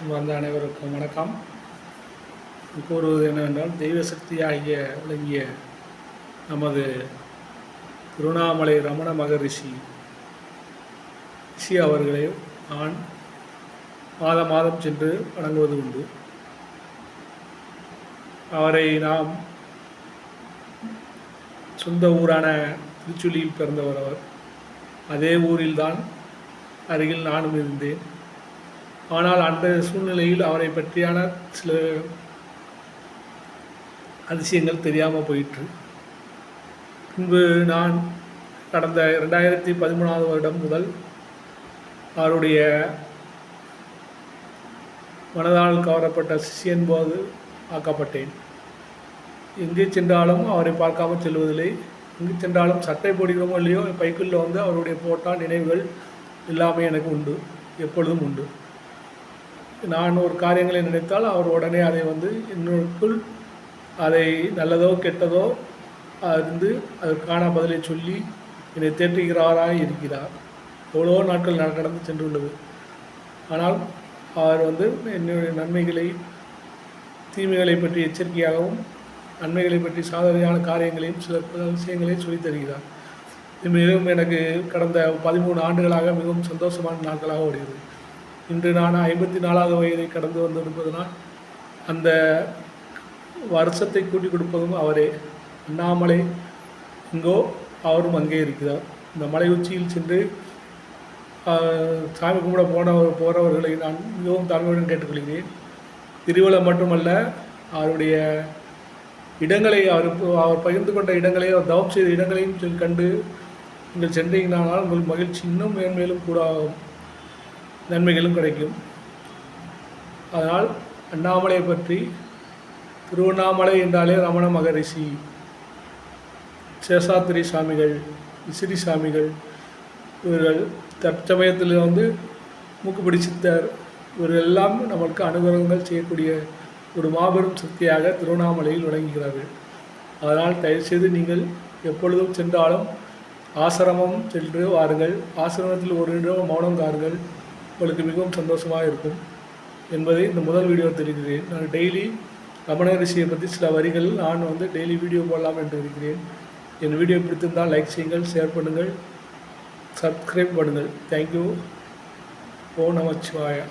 வந்த அனைவருக்கும் வணக்கம். கூறுவது என்னவென்றால், தெய்வ சக்தியாகிய விளங்கிய நமது திருவண்ணாமலை ரமண மகரிஷி அவர்களை நான் மாதம் சென்று வணங்குவது உண்டு. அவரை நாம் சொந்த ஊரான திருச்சுழியில் பிறந்தவர். அவர் அதே ஊரில்தான் அருகில் நானும் இருந்தேன். ஆனால் அந்த சூழ்நிலையில் அவரை பற்றியான சில அதிசயங்கள் தெரியாமல் போயிற்று. பின்பு நான் கடந்த 2013 வருடம் முதல் அவருடைய மனதால் கவரப்பட்ட சிஷியன் போது ஆக்கப்பட்டேன். எங்கே சென்றாலும் அவரை பார்க்காமல் செல்வதில்லை. எங்கு சென்றாலும் சட்டை போடுகிறோமோ இல்லையோ, பைக்குள்ளே வந்து அவருடைய போட்டால் நினைவுகள் எல்லாமே எனக்கு உண்டு, எப்பொழுதும் உண்டு. நான் ஒரு காரியங்களை நினைத்தால் அவர் உடனே அதை வந்து என்னுக்குள் அதை நல்லதோ கெட்டதோ இருந்து அதற்கான பதிலை சொல்லி என்னை தேற்றுகிறாராக இருக்கிறார். எவ்வளோ நாட்கள் கடந்து சென்றுள்ளது. ஆனால் அவர் வந்து என்னுடைய நன்மைகளை, தீமைகளை பற்றி எச்சரிக்கையாகவும், நன்மைகளை பற்றி சாதனையான காரியங்களையும் சில விஷயங்களையும் சொல்லித் தருகிறார். இது மிகவும் எனக்கு கடந்த 13 ஆண்டுகளாக மிகவும் சந்தோஷமான நாட்களாக ஓடுகிறது. இன்று நான் 54வது வயதை கடந்து வந்திருப்பதனால் அந்த வருஷத்தை கூட்டி கொடுப்பதும் அவரே. அண்ணாமலை எங்கோ, அவரும் அங்கே இருக்கிறார். இந்த மலை உச்சியில் சென்று சாமி கும்பிட போகிறவர்களை நான் மிகவும் தாழ்மையுடன் கேட்டுக்கொள்கிறேன். திருவிழா மட்டுமல்ல, அவருடைய இடங்களை அவர் பகிர்ந்து கொண்ட இடங்களை, அவர் தவம் செய்த இடங்களையும் கண்டு நீங்கள் சென்றீங்கனால் உங்கள் மகிழ்ச்சி இன்னும் மேன்மேலும் கூட நன்மைகளும் கிடைக்கும். அதனால் அண்ணாமலை பற்றி, திருவண்ணாமலை என்றாலே ரமண மகரிஷி, சேஷாத்திரி சாமிகள், விசிறி சாமிகள், இவர்கள் தற்சமயத்தில் வந்து மூக்குப்பிடி சித்தர், இவர்கள் எல்லாம் நமக்கு அனுகிரகங்கள் செய்யக்கூடிய ஒரு மாபெரும் சக்தியாக திருவண்ணாமலையில் விளங்குகிறார்கள். அதனால் தயவுசெய்து நீங்கள் எப்பொழுதும் சென்றாலும் ஆசிரமம் சென்று வாருங்கள். ஆசிரமத்தில் ஒரு நிமிடம் மௌனம் காருங்கள். உங்களுக்கு மிகவும் சந்தோஷமாக இருக்கும் என்பதை இந்த முதல் வீடியோ தெரிவிக்கிறேன். நான் டெய்லி ரமண ரிஷியை பற்றி சில வரிகள் நான் வந்து டெய்லி வீடியோ போடலாம் என்று இருக்கிறேன். என் வீடியோ பிடித்திருந்தால் லைக் செய்யுங்கள், ஷேர் பண்ணுங்கள், சப்ஸ்கிரைப் பண்ணுங்கள். தேங்க்யூ. ஓ நமச்சிவாயா.